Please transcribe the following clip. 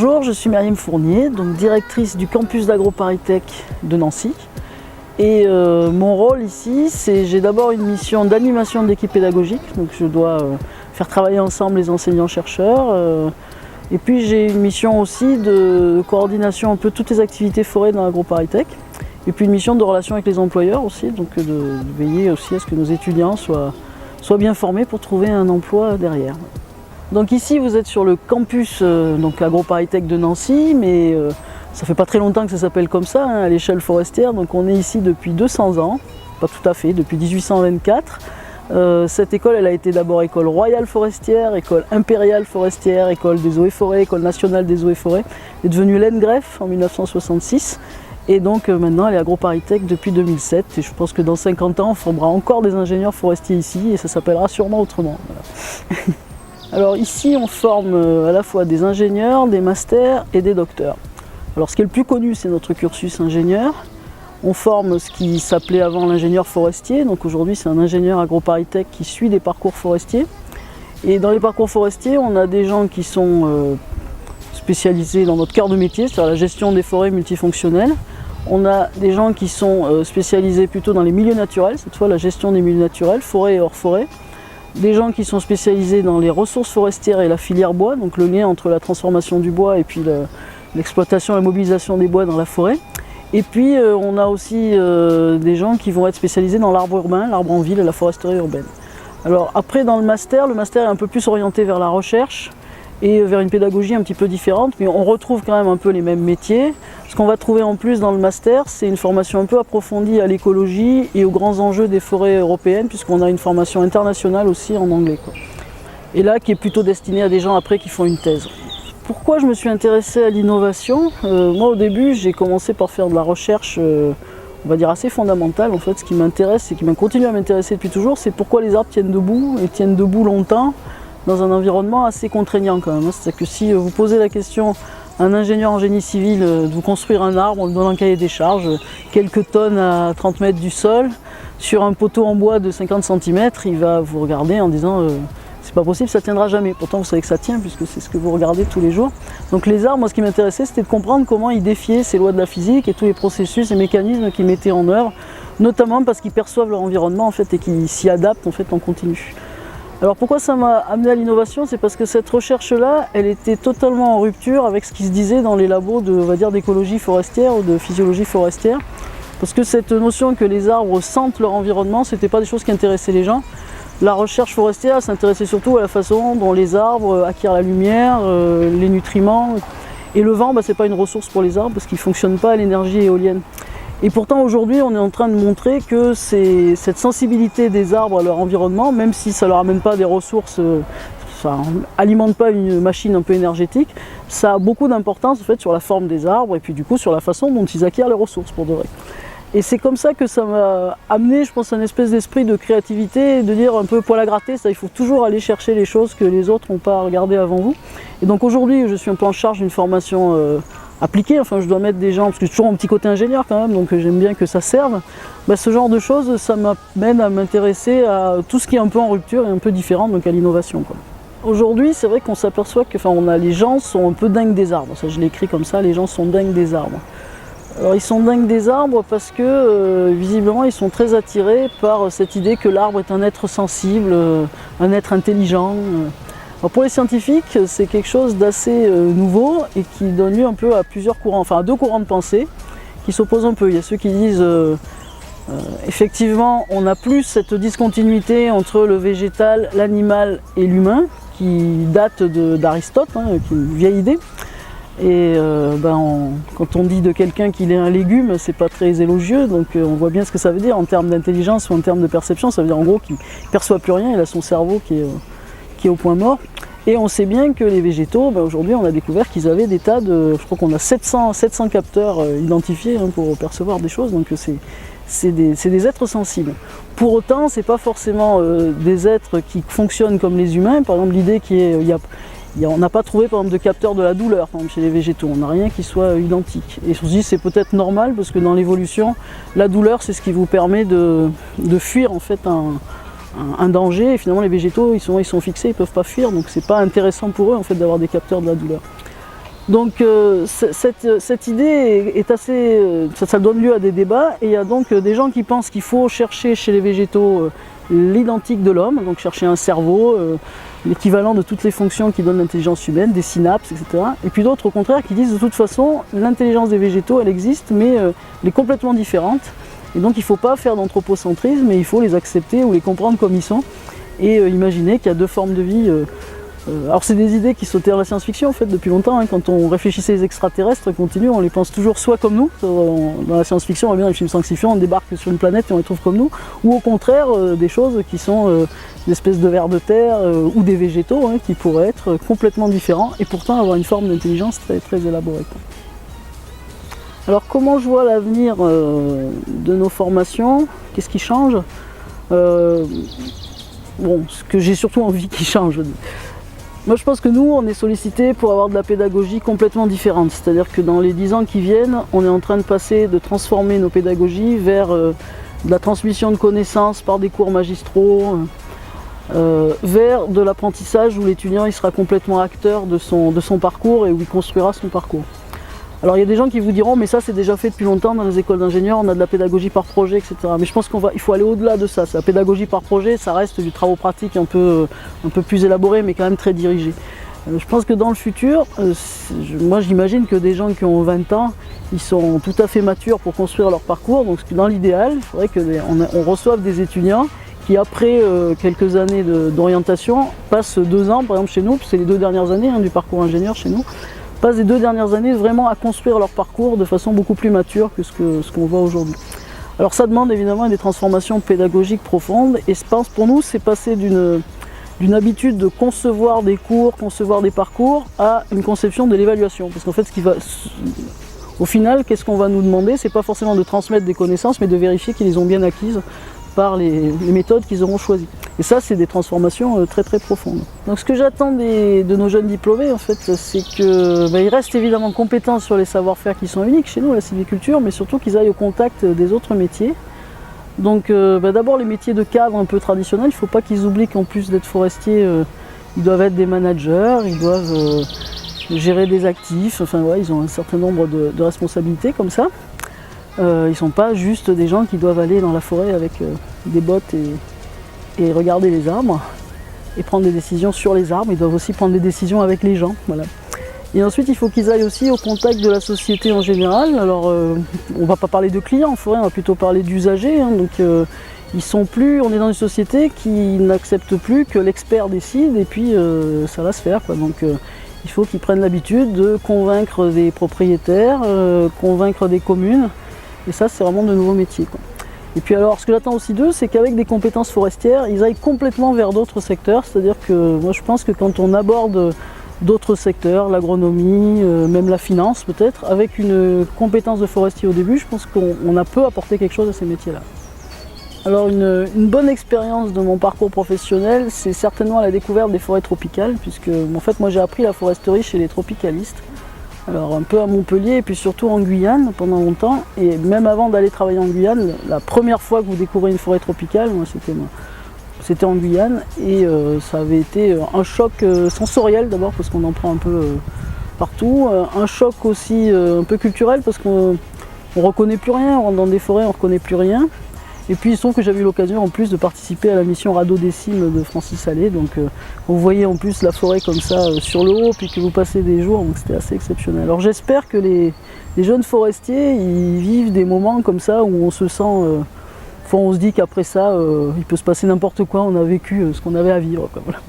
Bonjour, je suis Myriam Fournier, donc directrice du campus d'AgroParisTech de Nancy. Et mon rôle ici, c'est j'ai d'abord une mission d'animation de l'équipe pédagogique, donc je dois faire travailler ensemble les enseignants-chercheurs. Et puis j'ai une mission aussi de coordination un peu toutes les activités forêt dans AgroParisTech. Et puis une mission de relation avec les employeurs aussi, donc de veiller aussi à ce que nos étudiants soient bien formés pour trouver un emploi derrière. Donc ici vous êtes sur le campus AgroParisTech de Nancy, mais ça fait pas très longtemps que ça s'appelle comme ça, hein, à l'échelle forestière. Donc on est ici depuis 200 ans, pas tout à fait, depuis 1824. Cette école elle a été d'abord école royale forestière, école impériale forestière, école des eaux et forêts, école nationale des eaux et forêts. Elle est devenue l'ENGREF en 1966. Et donc maintenant elle est AgroParisTech depuis 2007 et je pense que dans 50 ans on formera encore des ingénieurs forestiers ici et ça s'appellera sûrement autrement. Voilà. Alors ici on forme à la fois des ingénieurs, des masters et des docteurs. Alors ce qui est le plus connu c'est notre cursus ingénieur. On forme ce qui s'appelait avant l'ingénieur forestier, donc aujourd'hui c'est un ingénieur AgroParisTech qui suit des parcours forestiers. Et dans les parcours forestiers on a des gens qui sont spécialisés dans notre cœur de métier, c'est-à-dire la gestion des forêts multifonctionnelles. On a des gens qui sont spécialisés plutôt dans les milieux naturels, cette fois la gestion des milieux naturels, forêt et hors forêt. Des gens qui sont spécialisés dans les ressources forestières et la filière bois, donc le lien entre la transformation du bois et puis l'exploitation et la mobilisation des bois dans la forêt. Et puis on a aussi des gens qui vont être spécialisés dans l'arbre urbain, l'arbre en ville et la foresterie urbaine. Alors après dans le master est un peu plus orienté vers la recherche et vers une pédagogie un petit peu différente, mais on retrouve quand même un peu les mêmes métiers. Ce qu'on va trouver en plus dans le master, c'est une formation un peu approfondie à l'écologie et aux grands enjeux des forêts européennes, puisqu'on a une formation internationale aussi en anglais, quoi. Et là, qui est plutôt destinée à des gens après qui font une thèse. Pourquoi je me suis intéressée à l'innovation ? Moi au début, j'ai commencé par faire de la recherche, on va dire assez fondamentale. En fait, ce qui m'intéresse et qui m'a continué à m'intéresser depuis toujours, c'est pourquoi les arbres tiennent debout et tiennent debout longtemps, dans un environnement assez contraignant quand même. C'est-à-dire que si vous posez la question à un ingénieur en génie civil de vous construire un arbre, on lui donne un cahier des charges, quelques tonnes à 30 mètres du sol, sur un poteau en bois de 50 cm, il va vous regarder en disant c'est pas possible, ça tiendra jamais. Pourtant vous savez que ça tient puisque c'est ce que vous regardez tous les jours. Donc les arbres, moi ce qui m'intéressait c'était de comprendre comment ils défiaient ces lois de la physique et tous les processus et mécanismes qu'ils mettaient en œuvre, notamment parce qu'ils perçoivent leur environnement en fait, et qu'ils s'y adaptent en fait en continu. Alors pourquoi ça m'a amené à l'innovation? C'est parce que cette recherche-là, elle était totalement en rupture avec ce qui se disait dans les labos de, on va dire, d'écologie forestière ou de physiologie forestière. Parce que cette notion que les arbres sentent leur environnement, c'était pas des choses qui intéressaient les gens. La recherche forestière s'intéressait surtout à la façon dont les arbres acquièrent la lumière, les nutriments. Et le vent, c'est pas une ressource pour les arbres parce qu'ils ne fonctionnent pas à l'énergie éolienne. Et pourtant aujourd'hui on est en train de montrer que cette sensibilité des arbres à leur environnement, même si ça ne leur amène pas des ressources, ça n'alimente pas une machine un peu énergétique, ça a beaucoup d'importance en fait, sur la forme des arbres et puis du coup sur la façon dont ils acquièrent les ressources pour de vrai. Et c'est comme ça que ça m'a amené, je pense, un espèce d'esprit de créativité, de dire un peu poil à gratter, ça, il faut toujours aller chercher les choses que les autres n'ont pas regardées avant vous. Et donc aujourd'hui je suis un peu en charge d'une formation appliqué, enfin je dois mettre des gens, parce que j'ai toujours un petit côté ingénieur quand même, donc j'aime bien que ça serve. Ce genre de choses, ça m'amène à m'intéresser à tout ce qui est un peu en rupture et un peu différent, donc à l'innovation. Aujourd'hui, c'est vrai qu'on s'aperçoit que les gens sont un peu dingues des arbres, ça je l'ai écrit comme ça, les gens sont dingues des arbres. Alors ils sont dingues des arbres parce que visiblement ils sont très attirés par cette idée que l'arbre est un être sensible, un être intelligent. Alors pour les scientifiques, c'est quelque chose d'assez nouveau et qui donne lieu un peu à plusieurs courants, enfin à deux courants de pensée qui s'opposent un peu. Il y a ceux qui disent effectivement on n'a plus cette discontinuité entre le végétal, l'animal et l'humain qui date d'Aristote, qui est une vieille idée. Et quand on dit de quelqu'un qu'il est un légume, c'est pas très élogieux, donc on voit bien ce que ça veut dire en termes d'intelligence ou en termes de perception. Ça veut dire en gros qu'il ne perçoit plus rien, il a son cerveau qui est au point mort. Et on sait bien que les végétaux, aujourd'hui on a découvert qu'ils avaient des tas de... Je crois qu'on a 700 capteurs identifiés pour percevoir des choses, donc c'est des êtres sensibles. Pour autant, c'est pas forcément des êtres qui fonctionnent comme les humains. Par exemple, l'idée on n'a pas trouvé par exemple de capteur de la douleur par exemple, chez les végétaux, on n'a rien qui soit identique. Et on se dit c'est peut-être normal parce que dans l'évolution, la douleur c'est ce qui vous permet de fuir en fait un danger, et finalement les végétaux ils sont fixés, ils ne peuvent pas fuir, donc c'est pas intéressant pour eux en fait d'avoir des capteurs de la douleur. Donc cette idée est assez, ça donne lieu à des débats, et il y a donc des gens qui pensent qu'il faut chercher chez les végétaux l'identique de l'homme, donc chercher un cerveau, l'équivalent de toutes les fonctions qui donnent l'intelligence humaine, des synapses, etc. Et puis d'autres au contraire qui disent de toute façon l'intelligence des végétaux elle existe, mais elle est complètement différente, et donc il ne faut pas faire d'anthropocentrisme, mais il faut les accepter ou les comprendre comme ils sont, et imaginer qu'il y a deux formes de vie. Alors c'est des idées qui sautaient à la science-fiction en fait depuis longtemps, hein. Quand on réfléchissait les extraterrestres continus, on les pense toujours soit comme nous, dans la science-fiction, on voit bien les films science-fiction, on débarque sur une planète et on les trouve comme nous, ou au contraire des choses qui sont des espèces de vers de terre ou des végétaux, hein, qui pourraient être complètement différents et pourtant avoir une forme d'intelligence très, très élaborée. Alors comment je vois l'avenir de nos formations? Qu'est-ce qui change? Bon, ce que j'ai surtout envie qu'il change. Moi je pense que nous, on est sollicités pour avoir de la pédagogie complètement différente. C'est-à-dire que dans les 10 ans qui viennent, on est en train de transformer nos pédagogies vers de la transmission de connaissances par des cours magistraux, vers de l'apprentissage où l'étudiant il sera complètement acteur de son parcours et où il construira son parcours. Alors il y a des gens qui vous diront mais ça c'est déjà fait depuis longtemps dans les écoles d'ingénieurs, on a de la pédagogie par projet, etc. Mais je pense qu'il faut aller au-delà de ça. La pédagogie par projet, ça reste du travail pratique un peu plus élaboré mais quand même très dirigé. Je pense que dans le futur, moi j'imagine que des gens qui ont 20 ans, ils sont tout à fait matures pour construire leur parcours. Donc dans l'idéal, il faudrait qu'on reçoive des étudiants qui après quelques années d'orientation passent 2 ans, par exemple chez nous, c'est les 2 dernières années du parcours ingénieur chez nous, passent les 2 dernières années vraiment à construire leur parcours de façon beaucoup plus mature que ce qu'on voit aujourd'hui. Alors ça demande évidemment des transformations pédagogiques profondes, et je pense pour nous c'est passer d'une habitude de concevoir des cours, concevoir des parcours, à une conception de l'évaluation. Parce qu'en fait au final, qu'est-ce qu'on va nous demander? C'est pas forcément de transmettre des connaissances, mais de vérifier qu'ils les ont bien acquises par les méthodes qu'ils auront choisies. Et ça, c'est des transformations très très profondes. Donc ce que j'attends de nos jeunes diplômés, en fait, c'est qu'ils restent évidemment compétents sur les savoir-faire qui sont uniques chez nous, la sylviculture, mais surtout qu'ils aillent au contact des autres métiers. Donc d'abord les métiers de cadre un peu traditionnels, il ne faut pas qu'ils oublient qu'en plus d'être forestiers, ils doivent être des managers, ils doivent gérer des actifs, enfin ouais, ils ont un certain nombre de responsabilités comme ça. Ils ne sont pas juste des gens qui doivent aller dans la forêt avec des bottes et regarder les arbres et prendre des décisions sur les arbres, ils doivent aussi prendre des décisions avec les gens. Voilà. Et ensuite il faut qu'ils aillent aussi au contact de la société en général. Alors on ne va pas parler de clients en forêt, on va plutôt parler d'usagers. Hein, donc on est dans une société qui n'accepte plus que l'expert décide et puis ça va se faire, quoi. Donc il faut qu'ils prennent l'habitude de convaincre des propriétaires, convaincre des communes. Et ça, c'est vraiment de nouveaux métiers, quoi. Et puis alors, ce que j'attends aussi d'eux, c'est qu'avec des compétences forestières, ils aillent complètement vers d'autres secteurs. C'est-à-dire que moi, je pense que quand on aborde d'autres secteurs, l'agronomie, même la finance peut-être, avec une compétence de forestier au début, je pense qu'on a peu apporté quelque chose à ces métiers-là. Alors une bonne expérience de mon parcours professionnel, c'est certainement la découverte des forêts tropicales, puisque en fait, moi j'ai appris la foresterie chez les tropicalistes. Alors un peu à Montpellier et puis surtout en Guyane pendant longtemps, et même avant d'aller travailler en Guyane, la première fois que vous découvrez une forêt tropicale, moi c'était en Guyane, et ça avait été un choc sensoriel d'abord parce qu'on en prend un peu partout, un choc aussi un peu culturel parce qu'on ne reconnaît plus rien, on rentre dans des forêts, on ne reconnaît plus rien. Et puis il se trouve que j'avais eu l'occasion en plus de participer à la mission Rado-Décime de Francis Allais, donc vous voyez en plus la forêt comme ça sur le haut, puis que vous passez des jours, donc c'était assez exceptionnel. Alors j'espère que les jeunes forestiers, ils vivent des moments comme ça où on se sent, on se dit qu'après ça, il peut se passer n'importe quoi, on a vécu ce qu'on avait à vivre, quoi, voilà.